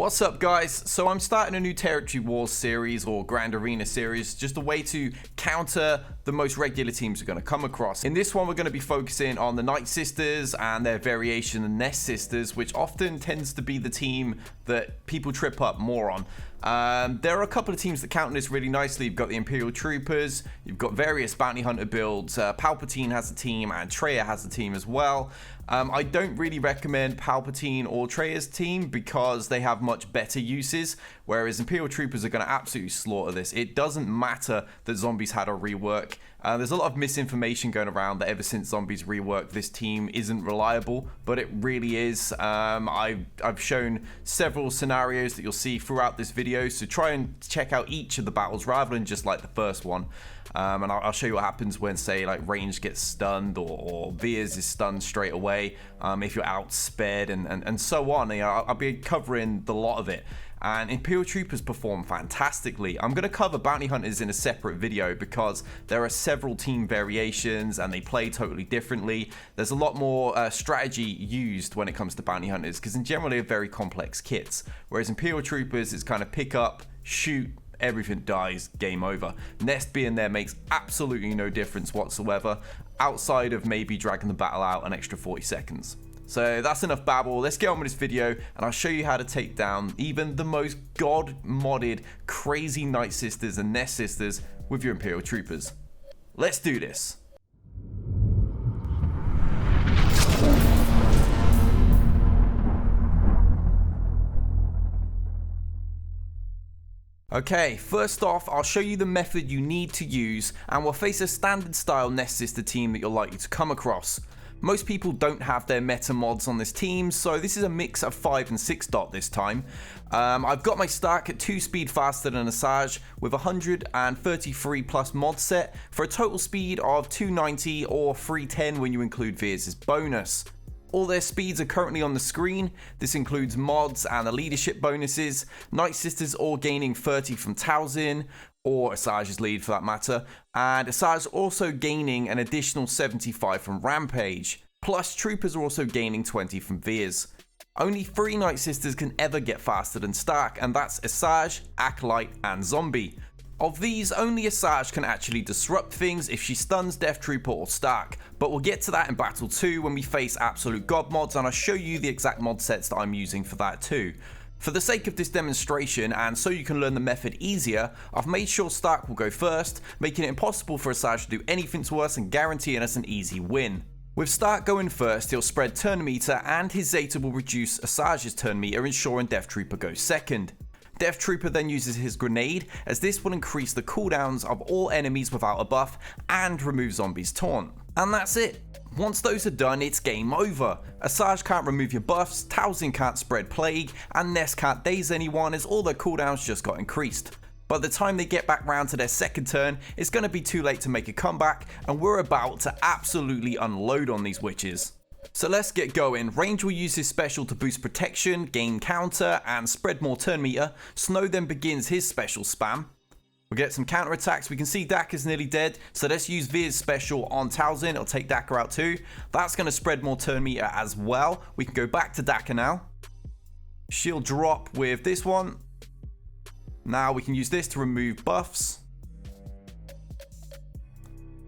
What's up, guys? So I'm starting a new Territory Wars series or Grand Arena series, just a way to counter the most regular teams we're going to come across. In this one, we're going to be focusing on the Nightsisters and their variation, the NestSisters, which often tends to be the team that people trip up more on. There are a couple of teams that counter this really nicely. You've got the Imperial Troopers, you've got various bounty hunter builds, Palpatine has a team, and Traya has a team as well. I don't really recommend Palpatine or Traya's team because they have much better uses, whereas Imperial Troopers are going to absolutely slaughter this. It doesn't matter that Zombies had a rework. There's a lot of misinformation going around that ever since Zombies reworked, this team isn't reliable, but it really is. I've shown several scenarios that you'll see throughout this video, so try and check out each of the battles rather than just like the first one. And I'll show you what happens when, say, like range gets stunned or Veers is stunned straight away, if you're outsped and so on. You know, I'll be covering the lot of it. And Imperial Troopers perform fantastically. I'm going to cover Bounty Hunters in a separate video because there are several team variations and they play totally differently. There's a lot more strategy used when it comes to Bounty Hunters because in general they're very complex kits. Whereas Imperial Troopers is kind of pick up, shoot, everything dies, game over. Nest being there makes absolutely no difference whatsoever, outside of maybe dragging the battle out an extra 40 seconds. So that's enough babble, let's get on with this video and I'll show you how to take down even the most god-modded crazy Nightsisters and NestSisters with your Imperial Troopers. Let's do this. Okay, first off, I'll show you the method you need to use and we'll face a standard style NestSister team that you're likely to come across. Most people don't have their meta mods on this team, so this is a mix of 5 and 6 dot this time. I've got my stack at 2 speed faster than Asajj with 133 plus mod set for a total speed of 290 or 310 when you include Veers' bonus. All their speeds are currently on the screen. This includes mods and the leadership bonuses. Nightsisters all gaining 30 from Talzin, or Asajj's lead for that matter, and Asajj also gaining an additional 75 from Rampage, plus Troopers are also gaining 20 from Veers. Only 3 Nightsisters can ever get faster than Stark, and that's Asajj, Acolyte, and Zombie. Of these, only Asajj can actually disrupt things if she stuns Death Trooper or Stark, but we'll get to that in Battle 2 when we face absolute god mods, and I'll show you the exact mod sets that I'm using for that too. For the sake of this demonstration, and so you can learn the method easier, I've made sure Stark will go first, making it impossible for Asajj to do anything to us and guaranteeing us an easy win. With Stark going first, he'll spread turn meter and his Zeta will reduce Asajj's turn meter, ensuring Death Trooper goes second. Death Trooper then uses his grenade, as this will increase the cooldowns of all enemies without a buff and remove Zombie's taunt. And that's it. Once those are done, it's game over. Asajj can't remove your buffs, Talzin can't spread plague, and Nest can't daze anyone as all their cooldowns just got increased. By the time they get back round to their second turn, it's going to be too late to make a comeback, and we're about to absolutely unload on these witches. So let's get going. Range will use his special to boost protection, gain counter, and spread more turn meter. Snow then begins his special spam. We'll get some counter attacks. We can see Dakka's nearly dead, so let's use Veers' special on Talzin. It'll take Dakka out too. That's going to spread more turn meter as well. We can go back to Dakka now. Shield drop with this one. Now we can use this to remove buffs.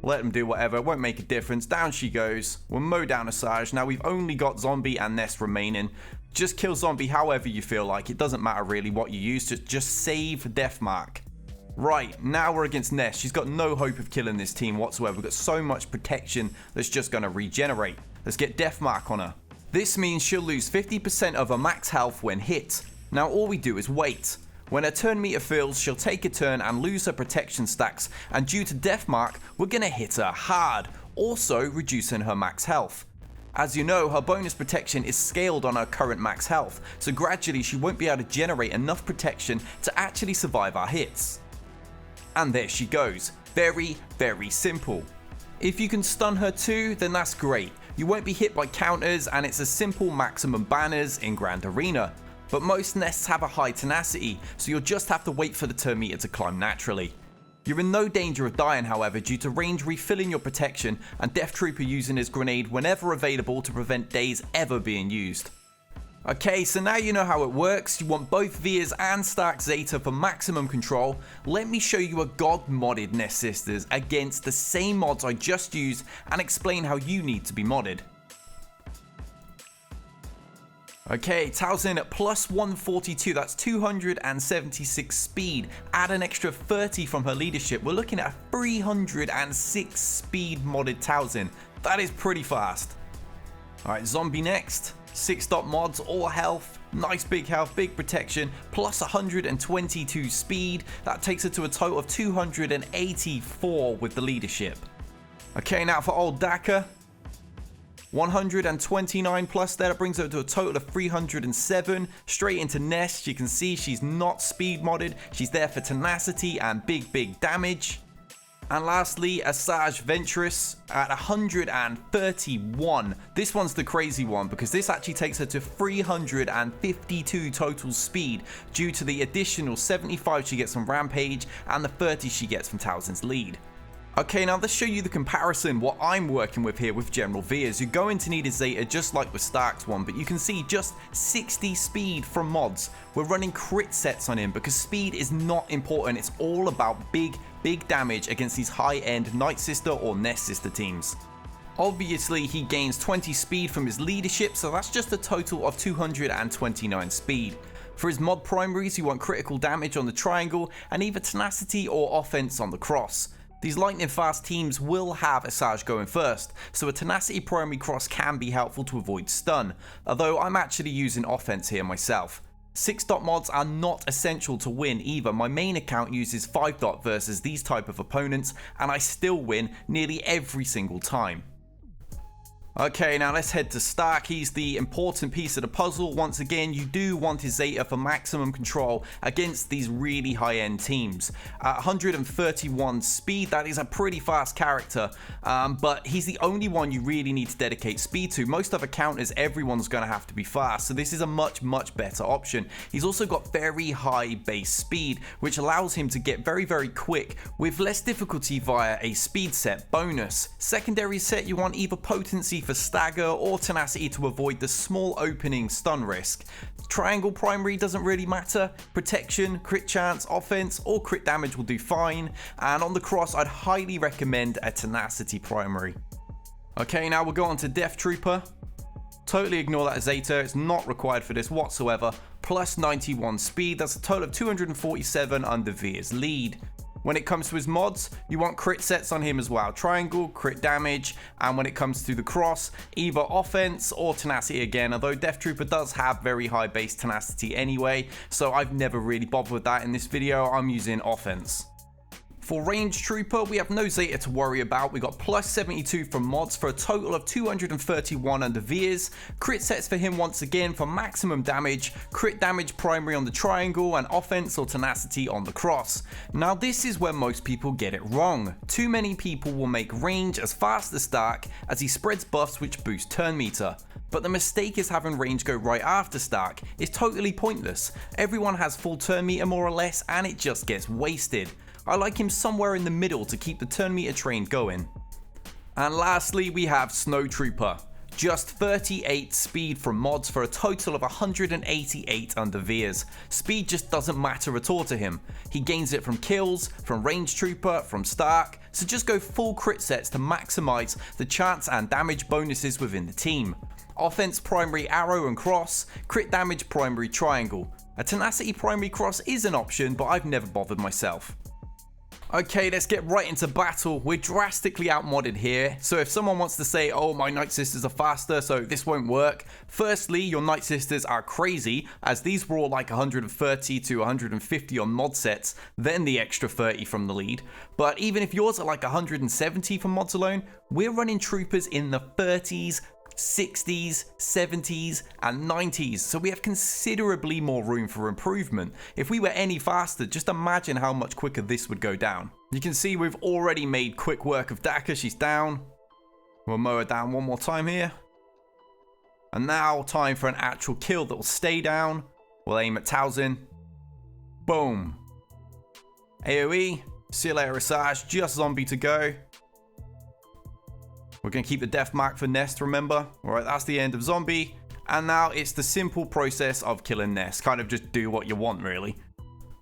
Let them do whatever, it won't make a difference. Down she goes. We'll mow down Asajj. Now we've only got Zombie and Nest remaining. Just kill Zombie however you feel like. It doesn't matter really what you use, just save Death Mark. Right, now we're against Nest. She's got no hope of killing this team whatsoever. We've got so much protection that's just going to regenerate. Let's get Death Mark on her. This means she'll lose 50% of her max health when hit. Now all we do is wait. When her turn meter fills, she'll take a turn and lose her protection stacks, and due to Death Mark, we're going to hit her hard, also reducing her max health. As you know, her bonus protection is scaled on her current max health, so gradually she won't be able to generate enough protection to actually survive our hits. And there she goes. Very, very simple. If you can stun her too, then that's great. You won't be hit by counters, and it's a simple maximum banners in Grand Arena. But most nests have a high tenacity, so you'll just have to wait for the turn meter to climb naturally. You're in no danger of dying, however, due to range refilling your protection and Death Trooper using his grenade whenever available to prevent daze ever being used. Okay, so now you know how it works. You want both Vias and Stark Zeta for maximum control. Let me show you a God modded NestSisters against the same mods I just used and explain how you need to be modded. Okay, Talzin at plus 142, that's 276 speed. Add an extra 30 from her leadership. We're looking at a 306 speed modded Talzin. That is pretty fast. Alright, Zombie next. 6-dot mods, all health, nice big health, big protection, plus 122 speed. That takes her to a total of 284 with the leadership. Okay, now for old Daka. 129 plus there, that brings her to a total of 307. Straight into Nest, you can see she's not speed modded. She's there for tenacity and big damage. And lastly, Asajj Ventress at 131. This one's the crazy one because this actually takes her to 352 total speed due to the additional 75 she gets from Rampage and the 30 she gets from Talzin's lead. Okay, now let's show you the comparison, what I'm working with here with General Vias. You're going to need a Zeta just like with Stark's one, but you can see just 60 speed from mods. We're running crit sets on him because speed is not important. It's all about big damage against these high-end Nightsister or NestSister teams. Obviously, he gains 20 speed from his leadership, so that's just a total of 229 speed. For his mod primaries, you want critical damage on the triangle and either tenacity or offense on the cross. These lightning fast teams will have Asajj going first, so a tenacity primary cross can be helpful to avoid stun, although I'm actually using offense here myself. 6-dot mods are not essential to win either. My main account uses 5-dot versus these type of opponents, and I still win nearly every single time. Okay, now let's head to Stark. He's the important piece of the puzzle. Once again, you do want his Zeta for maximum control against these really high-end teams. 131 speed, that is a pretty fast character, but he's the only one you really need to dedicate speed to. Most other counters, everyone's going to have to be fast, so this is a much better option. He's also got very high base speed, which allows him to get very quick with less difficulty via a speed set bonus. Secondary set, you want either potency for stagger or tenacity to avoid the small opening stun risk. Triangle primary doesn't really matter. Protection, crit chance, offense, or crit damage will do fine. And on the cross, I'd highly recommend a tenacity primary. Okay, now we'll go on to Death Trooper. Totally ignore that Zeta, it's not required for this whatsoever. Plus 91 speed, that's a total of 247 under Via's lead. When it comes to his mods, you want crit sets on him as well. Triangle, crit damage, and when it comes to the cross, either offense or tenacity again, although Death Trooper does have very high base tenacity anyway, so I've never really bothered with that in this video. I'm using offense. For Range Trooper, we have no Zeta to worry about. We got plus 72 from mods for a total of 231 under Vias. Crit sets for him once again for maximum damage, crit damage primary on the triangle, and offense or tenacity on the cross. Now this is where most people get it wrong. Too many people will make Range as fast as Stark as he spreads buffs which boost turn meter. But the mistake is having Range go right after Stark. It's totally pointless. Everyone has full turn meter more or less and it just gets wasted. I like him somewhere in the middle to keep the turn meter train going. And lastly, we have Snow Trooper. Just 38 speed from mods for a total of 188 under Vias. Speed just doesn't matter at all to him. He gains it from kills, from Range Trooper, from Stark, so just go full crit sets to maximize the chance and damage bonuses within the team. Offense primary arrow and cross, crit damage primary triangle. A tenacity primary cross is an option, but I've never bothered myself. Okay, let's get right into battle. We're drastically outmodded here, so if someone wants to say, oh, my Nightsisters are faster, so this won't work. Firstly, your Nightsisters are crazy, as these were all like 130 to 150 on mod sets, then the extra 30 from the lead. But even if yours are like 170 for mods alone, we're running troopers in the 30s, 60s, 70s, and 90s, so we have considerably more room for improvement. If we were any faster, just imagine how much quicker this would go down. You can see we've already made quick work of Daka, she's down. We'll mow her down one more time here. And now, time for an actual kill that will stay down. We'll aim at Talzin. Boom. AoE, see you later Asajj, just zombie to go. We're going to keep the death mark for Nest, remember? Alright, that's the end of Zombie. And now it's the simple process of killing Nest. Kind of just do what you want, really.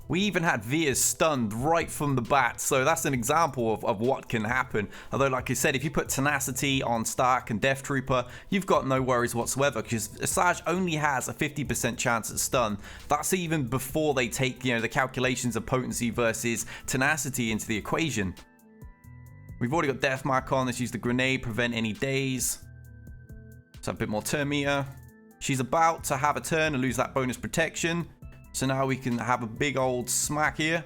We even had Veers stunned right from the bat, so that's an example of what can happen. Although, like I said, if you put Tenacity on Stark and Death Trooper, you've got no worries whatsoever, because Asajj only has a 50% chance at stun. That's even before they take, the calculations of potency versus tenacity into the equation. We've already got Death Mark on. Let's use the grenade, prevent any daze. Let's have a bit more turn meter. She's about to have a turn and lose that bonus protection. So now we can have a big old smack here.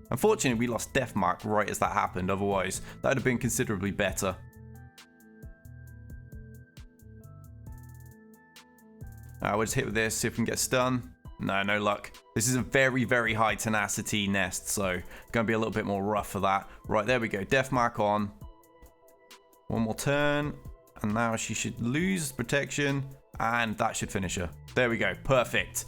Unfortunately, we lost Death Mark right as that happened. Otherwise, that would have been considerably better. We'll just hit with this, see if we can get stun. No luck. This is a very, very high tenacity Nest, so it's going to be a little bit more rough for that. Right, there we go. Death Mark on. One more turn. And now she should lose protection. And that should finish her. There we go. Perfect.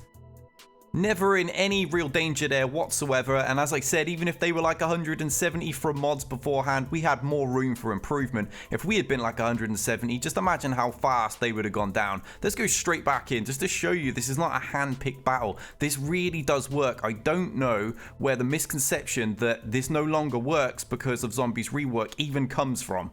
Never in any real danger there whatsoever, and as I said, even if they were like 170 from mods beforehand, we had more room for improvement. If we had been like 170, just imagine how fast they would have gone down. Let's go straight back in just to show you this is not a hand-picked battle. This really does work. I don't know where the misconception that this no longer works because of Zombies rework even comes from.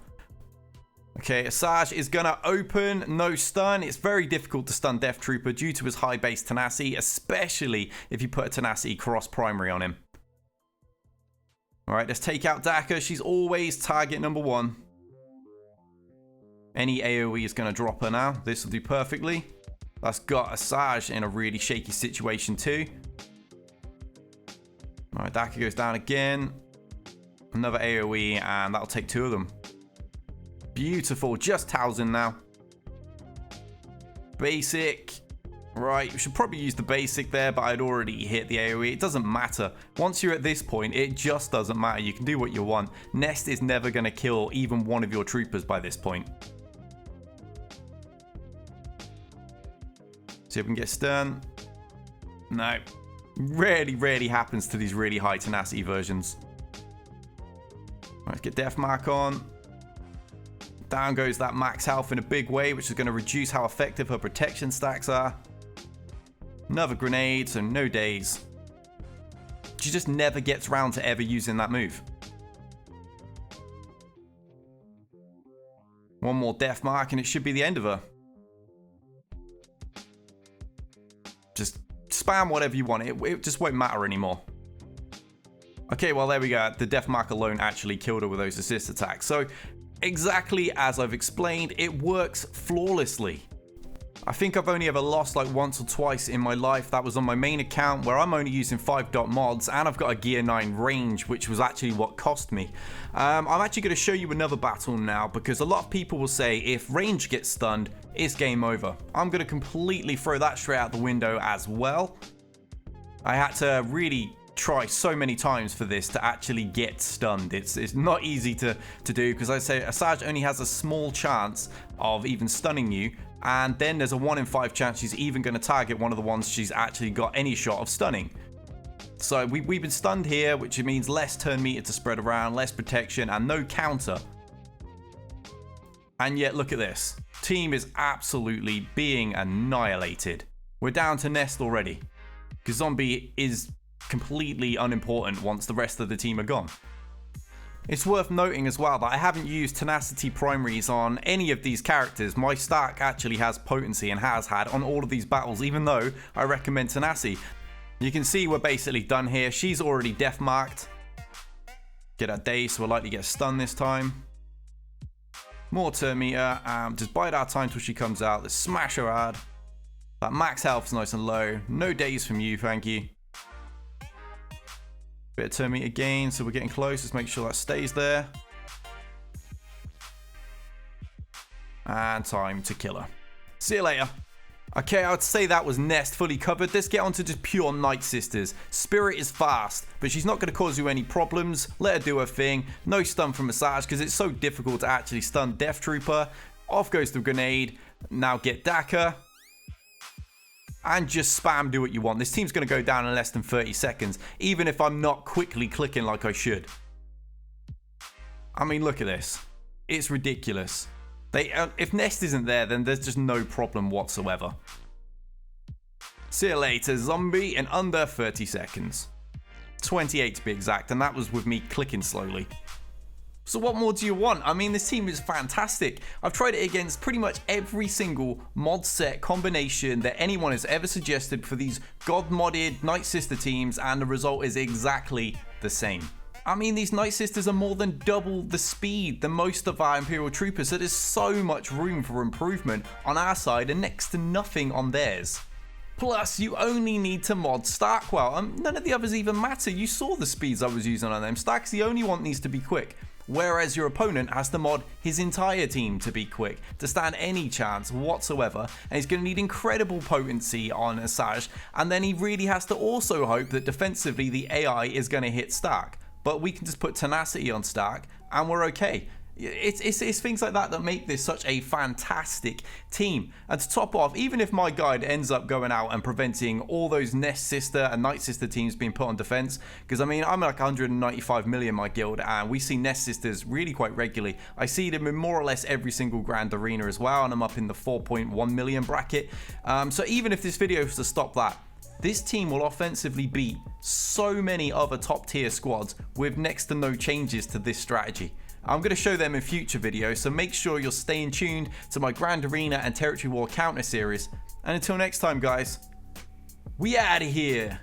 Okay, Asajj is going to open, no stun. It's very difficult to stun Death Trooper due to his high base tenacity, especially if you put a tenacity cross primary on him. Alright, let's take out Daka. She's always target number 1. Any AoE is going to drop her now. This will do perfectly. That's got Asajj in a really shaky situation too. Alright, Daka goes down again. Another AoE, and that'll take 2 of them. Beautiful. Just Towson now. Basic. Right, we should probably use the basic there, but I'd already hit the AoE. It doesn't matter. Once you're at this point, it just doesn't matter. You can do what you want. Nest is never going to kill even one of your troopers by this point. See if we can get stun. No. Rarely happens to these really high tenacity versions. Let's get Death Mark on. Down goes that max health in a big way, which is going to reduce how effective her protection stacks are. Another grenade, so no daze. She just never gets round to ever using that move. One more Death Mark and it should be the end of her. Just spam whatever you want. It just won't matter anymore. Okay, well there we go. The Death Mark alone actually killed her with those assist attacks. So exactly as I've explained, it works flawlessly. I think I've only ever lost like once or twice in my life. That was on my main account where I'm only using 5-dot mods and I've got a gear 9 range, which was actually what cost me. I'm actually going to show you another battle now because a lot of people will say if range gets stunned, it's game over. I'm going to completely throw that straight out the window as well. I had to really try so many times for this to actually get stunned. It's not easy to do because I say Asajj only has a small chance of even stunning you, and then there's a 1 in 5 chance she's even going to target one of the ones she's actually got any shot of stunning. So we've been stunned here, which means less turn meter to spread around, less protection, and no counter. And yet look at this. Team is absolutely being annihilated. We're down to Nest already because Zombie is completely unimportant once the rest of the team are gone. It's worth noting as well that I haven't used tenacity primaries on any of these characters. My Stark actually has potency and has had on all of these battles, even though I recommend tenacity. You can see we're basically done here. She's already death marked. Get her daze, so we'll likely get stunned this time. More turn meter, just bide our time till she comes out. Let's smash her hard. That max health's nice and low. No daze from you, thank you. Bit of turn meter again, so we're getting close. Let's make sure that stays there. And time to kill her. See you later. Okay, I would say that was Nest fully covered. Let's get on to just pure Nightsisters. Spirit is fast, but she's not going to cause you any problems. Let her do her thing. No stun from Asajj because it's so difficult to actually stun Death Trooper. Off goes the grenade. Now get Daka. And just spam, do what you want. This team's going to go down in less than 30 seconds, even if I'm not quickly clicking like I should. I mean, look at this. It's ridiculous. If Nest isn't there, then there's just no problem whatsoever. See you later, zombie, in under 30 seconds. 28 to be exact, and that was with me clicking slowly. So what more do you want? I mean, this team is fantastic. I've tried it against pretty much every single mod set combination that anyone has ever suggested for these god-modded Nightsister teams, and the result is exactly the same. I mean, these Nightsisters are more than double the speed than most of our Imperial Troopers, so there's so much room for improvement on our side and next to nothing on theirs. Plus, you only need to mod Starkwell. None of the others even matter. You saw the speeds I was using on them. Stark's the only one that needs to be quick, whereas your opponent has to mod his entire team to be quick to stand any chance whatsoever, and he's going to need incredible potency on Asajj, and then he really has to also hope that defensively the AI is going to hit Stark. But we can just put tenacity on Stark and we're okay. It's things like that that make this such a fantastic team. And to top off, even if my guide ends up going out and preventing all those NestSister and Nightsister teams being put on defense, because I mean, I'm like 195 million my guild, and we see NestSisters really quite regularly. I see them in more or less every single grand arena as well, and I'm up in the 4.1 million bracket. So even if this video was to stop that, this team will offensively beat so many other top tier squads with next to no changes to this strategy. I'm going to show them in future videos, so make sure you're staying tuned to my Grand Arena and Territory War counter series. And until next time, guys, we out of here.